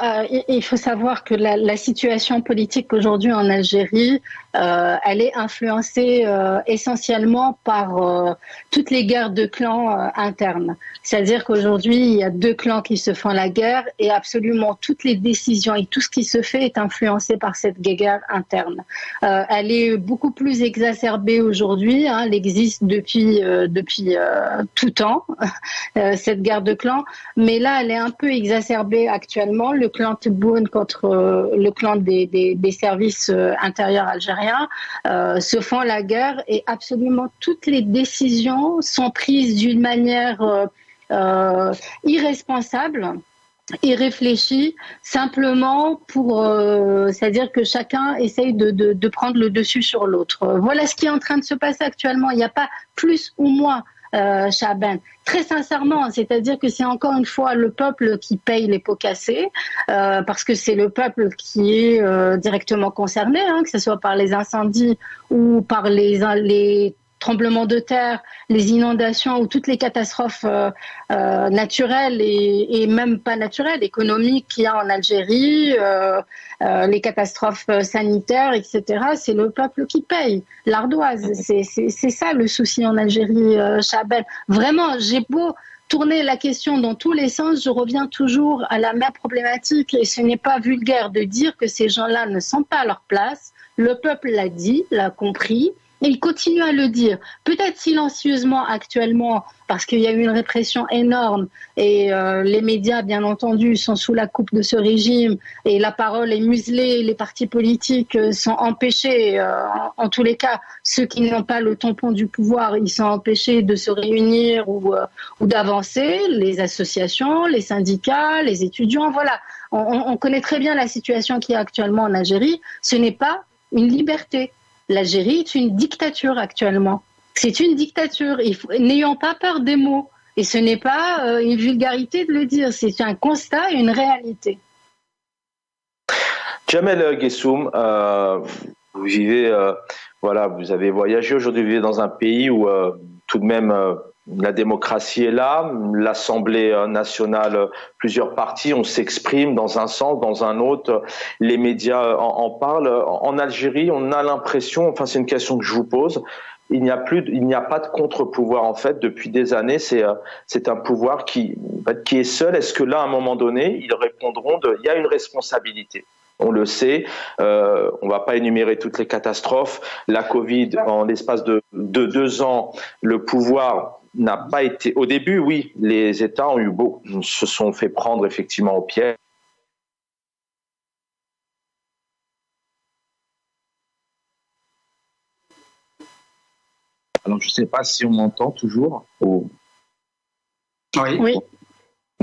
il faut savoir que la situation politique aujourd'hui en Algérie, elle est influencée essentiellement par toutes les guerres de clans internes. C'est-à-dire qu'aujourd'hui, il y a 2 clans qui se font la guerre et absolument toutes les décisions et tout ce qui se fait est influencé par cette guerre interne. Elle est beaucoup plus exacerbée aujourd'hui, hein, elle existe depuis tout temps, cette guerre de clans, mais là, elle est un peu exacerbée actuellement. Le clan Tebboune contre le clan des services intérieurs algériens se font la guerre et absolument toutes les décisions sont prises d'une manière irresponsable, irréfléchie, simplement pour, c'est-à-dire que chacun essaye de prendre le dessus sur l'autre. Voilà ce qui est en train de se passer actuellement. Il n'y a pas plus ou moins. Chaban, très sincèrement, c'est-à-dire que c'est encore une fois le peuple qui paye les pots cassés, parce que c'est le peuple qui est directement concerné, hein, que ce soit par les incendies ou par les tremblements de terre, les inondations ou toutes les catastrophes naturelles et même pas naturelles, économiques qu'il y a en Algérie, les catastrophes sanitaires, etc. C'est le peuple qui paye l'ardoise. C'est ça le souci en Algérie, Chaban. Vraiment, j'ai beau tourner la question dans tous les sens, je reviens toujours à la même problématique et ce n'est pas vulgaire de dire que ces gens-là ne sont pas à leur place. Le peuple l'a dit, l'a compris. Et il continue à le dire, peut-être silencieusement actuellement, parce qu'il y a eu une répression énorme et les médias, bien entendu, sont sous la coupe de ce régime et la parole est muselée, les partis politiques sont empêchés, en tous les cas, ceux qui n'ont pas le tampon du pouvoir, ils sont empêchés de se réunir ou d'avancer, les associations, les syndicats, les étudiants, voilà. On connaît très bien la situation qui est actuellement en Algérie, ce n'est pas une liberté. L'Algérie est une dictature actuellement. C'est une dictature. N'ayons pas peur des mots. Et ce n'est pas une vulgarité de le dire. C'est un constat et une réalité. Jamel Guessoum, vous vivez, voilà, vous avez voyagé aujourd'hui, vous vivez dans un pays où tout de même la démocratie est là, l'Assemblée nationale, plusieurs partis, on s'exprime dans un sens, dans un autre, les médias en parlent. En Algérie, on a l'impression, enfin c'est une question que je vous pose, il n'y a pas de contre-pouvoir en fait depuis des années. C'est un pouvoir qui est seul. Est-ce que là, à un moment donné, ils répondront il y a une responsabilité? On le sait, on va pas énumérer toutes les catastrophes. La Covid, en l'espace de 2 ans, le pouvoir n'a pas été. Au début, oui, les États se sont fait prendre effectivement au piège. Alors, je ne sais pas si on m'entend toujours. Oui.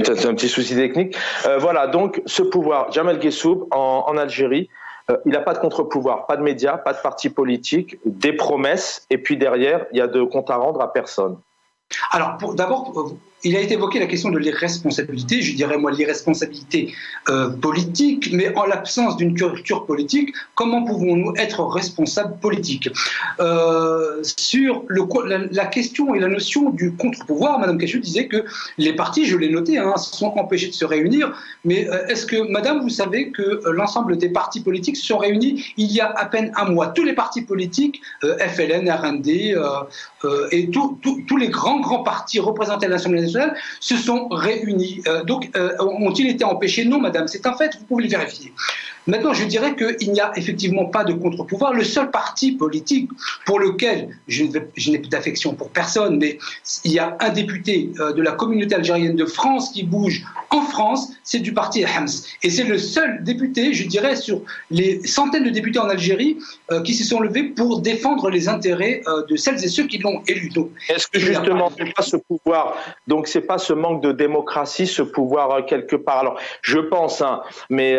C'est un petit souci technique. Voilà, donc ce pouvoir, Jamel Guessoum, en Algérie, il n'a pas de contre-pouvoir, pas de médias, pas de parti politique, des promesses, et puis derrière, il y a de compte à rendre à personne. Alors, d'abord, il a été évoqué la question de l'irresponsabilité, je dirais moi l'irresponsabilité politique, mais en l'absence d'une culture politique, comment pouvons-nous être responsables politiques sur la question et la notion du contre-pouvoir, Madame Cachou disait que les partis, je l'ai noté, sont empêchés de se réunir, mais est-ce que, Madame, vous savez que l'ensemble des partis politiques se sont réunis il y a à peine un mois? Tous les partis politiques, FLN, RND et tous les grands partis représentés à l'Assemblée nationale se sont réunis. Donc, ont-ils été empêchés? Non, Madame, c'est un fait, vous pouvez le vérifier. Maintenant, je dirais qu'il n'y a effectivement pas de contre-pouvoir. Le seul parti politique pour lequel je n'ai plus d'affection pour personne, mais il y a un député de la communauté algérienne de France qui bouge en France, c'est du parti Hams. Et c'est le seul député, je dirais, sur les centaines de députés en Algérie qui se sont levés pour défendre les intérêts de celles et ceux qui l'ont élu. Donc, est-ce que justement, c'est pas ce pouvoir, donc c'est pas ce manque de démocratie, ce pouvoir quelque part? Alors, je pense, mais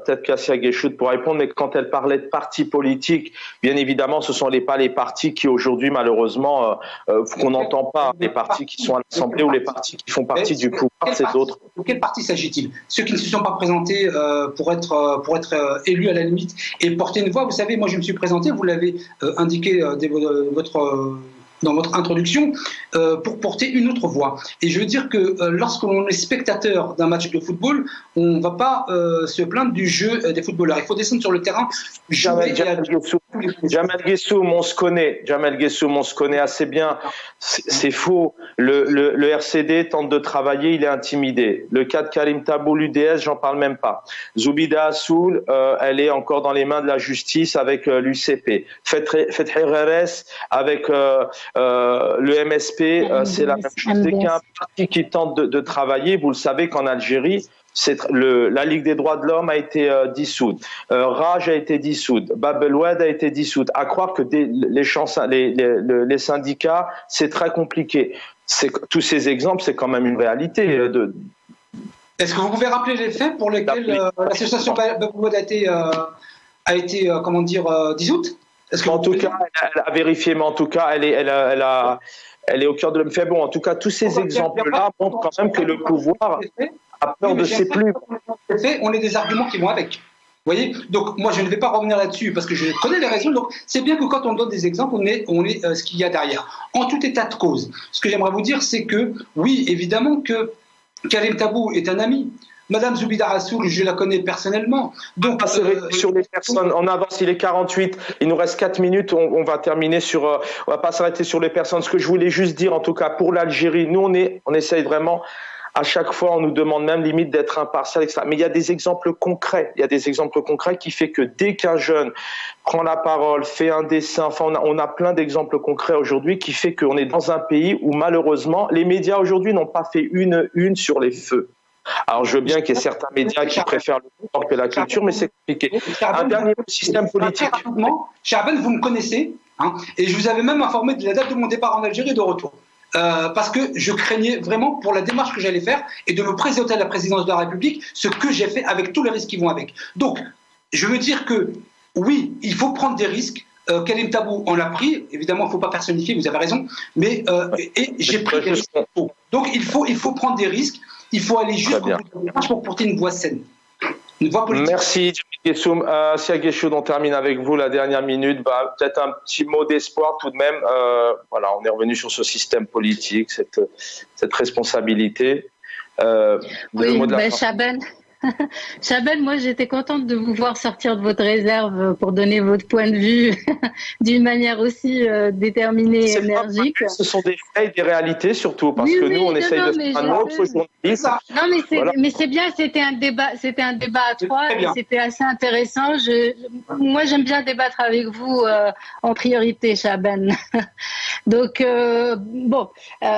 peut-être qu'Assia Guessoum pour répondre, mais quand elle parlait de partis politiques, bien évidemment, ce ne sont pas les partis qui aujourd'hui, malheureusement, qu'on n'entend pas, les partis qui sont à l'Assemblée ou les partis qui font partie du pouvoir, c'est d'autres. De quel parti s'agit-il? Ceux qui ne se sont pas présentés pour être élus à la limite et porter une voix. Vous savez, moi je me suis présenté, vous l'avez indiqué votre dans votre introduction, pour porter une autre voix. Et je veux dire que lorsque l'on est spectateur d'un match de football, on ne va pas se plaindre du jeu des footballeurs. Il faut descendre sur le terrain. Jamel Guessoum, on se connaît. Jamel Guessoum, on se connaît assez bien. C'est faux. Le RCD tente de travailler, il est intimidé. Le cas de Karim Tabou, l'UDS, j'en parle même pas. Zoubida Assoul, elle est encore dans les mains de la justice avec l'UCP. Fethi Reres avec le MSP, c'est la même chose. Dès qu'il y a un parti qui tente de travailler, vous le savez qu'en Algérie, la Ligue des droits de l'homme a été dissoute, Raj a été dissoute, Bab el Oued a été dissoute. À croire que les syndicats, c'est très compliqué. Tous ces exemples, c'est quand même une réalité. Est-ce que vous pouvez rappeler les faits pour lesquels l'association Bab el Oued a été dissoute? En tout cas, elle a vérifié, mais en tout cas, elle est au cœur de l'homme fait. Bon, en tout cas, tous ces exemples-là montrent quand même que le pouvoir a peur de ses plumes. On a des arguments qui vont avec. Vous voyez? Donc, moi, je ne vais pas revenir là-dessus parce que je connais les raisons. Donc, c'est bien que quand on donne des exemples, on est ce qu'il y a derrière. En tout état de cause, ce que j'aimerais vous dire, c'est que, oui, évidemment que Karim Tabou est un ami. Madame Zoubida Rassoul, je la connais personnellement. Donc, sur les personnes, on avance, il est 48, il nous reste 4 minutes, on va terminer on va pas s'arrêter sur les personnes. Ce que je voulais juste dire, en tout cas, pour l'Algérie, nous, on essaye vraiment, à chaque fois, on nous demande même limite d'être impartial, etc. Mais il y a des exemples concrets. Il y a des exemples concrets qui fait que dès qu'un jeune prend la parole, fait un dessin, enfin, on a plein d'exemples concrets aujourd'hui qui fait qu'on est dans un pays où, malheureusement, les médias aujourd'hui n'ont pas fait une sur les feux. Alors, je veux bien qu'il y ait certains médias qui préfèrent le sport que la culture, mais c'est compliqué. Un dernier système politique. Chaben, vous me connaissez, hein, et je vous avais même informé de la date de mon départ en Algérie et de retour. Parce que je craignais vraiment pour la démarche que j'allais faire et de me présenter à la présidence de la République, ce que j'ai fait avec tous les risques qui vont avec. Donc, je veux dire que, oui, il faut prendre des risques. Karim Tabou en a pris, évidemment il ne faut pas personnifier, vous avez raison, mais j'ai pris des risques. Donc il faut prendre des risques, il faut aller jusqu'au bout de la démarche pour porter une voix saine, une voix politique. Merci Guessoum. Sia Gueshoud, on termine avec vous la dernière minute. Peut-être un petit mot d'espoir tout de même. Voilà, on est revenu sur ce système politique, cette responsabilité. Oui, Chaben, moi j'étais contente de vous voir sortir de votre réserve pour donner votre point de vue d'une manière aussi déterminée et énergique. Ce sont des faits et des réalités surtout, parce que nous on essaye de faire un autre journaliste. Non mais c'est bien, c'était un débat à trois et c'était assez intéressant. Moi j'aime bien débattre avec vous en priorité, Chaben. Donc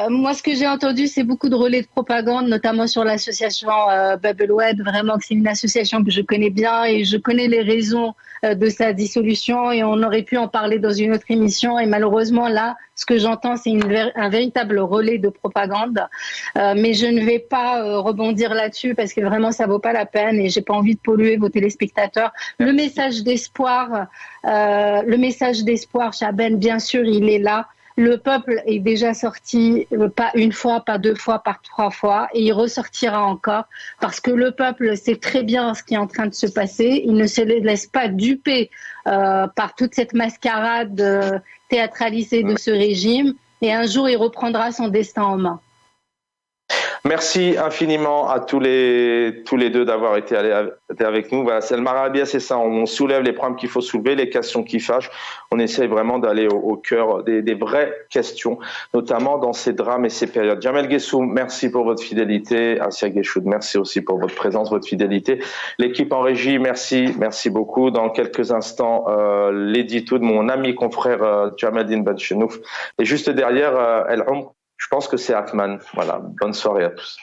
moi ce que j'ai entendu c'est beaucoup de relais de propagande, notamment sur l'association Bab el Oued. Vraiment que c'est une association que je connais bien et je connais les raisons de sa dissolution et on aurait pu en parler dans une autre émission et malheureusement là ce que j'entends c'est un véritable relais de propagande mais je ne vais pas rebondir là-dessus parce que vraiment ça vaut pas la peine et j'ai pas envie de polluer vos téléspectateurs. Le message d'espoir Chaben, bien sûr il est là. Le peuple est déjà sorti, pas une fois, pas deux fois, pas trois fois, et il ressortira encore, parce que le peuple sait très bien ce qui est en train de se passer. Il ne se laisse pas duper par toute cette mascarade théâtralisée de ce régime, et un jour il reprendra son destin en main. Merci infiniment à tous les deux d'avoir été avec nous. Voilà, c'est le Marabia, c'est ça. On soulève les problèmes qu'il faut soulever, les questions qui fâchent. On essaye vraiment d'aller au cœur des vraies questions, notamment dans ces drames et ces périodes. Jamel Guessoum, merci pour votre fidélité. Sia Gueshoud, merci aussi pour votre présence, votre fidélité. L'équipe en régie, merci beaucoup. Dans quelques instants, l'édito de mon ami confrère Jamaluddin Ben Chenouf. Et juste derrière, El Omr. Je pense que c'est Atman. Voilà. Bonne soirée à tous.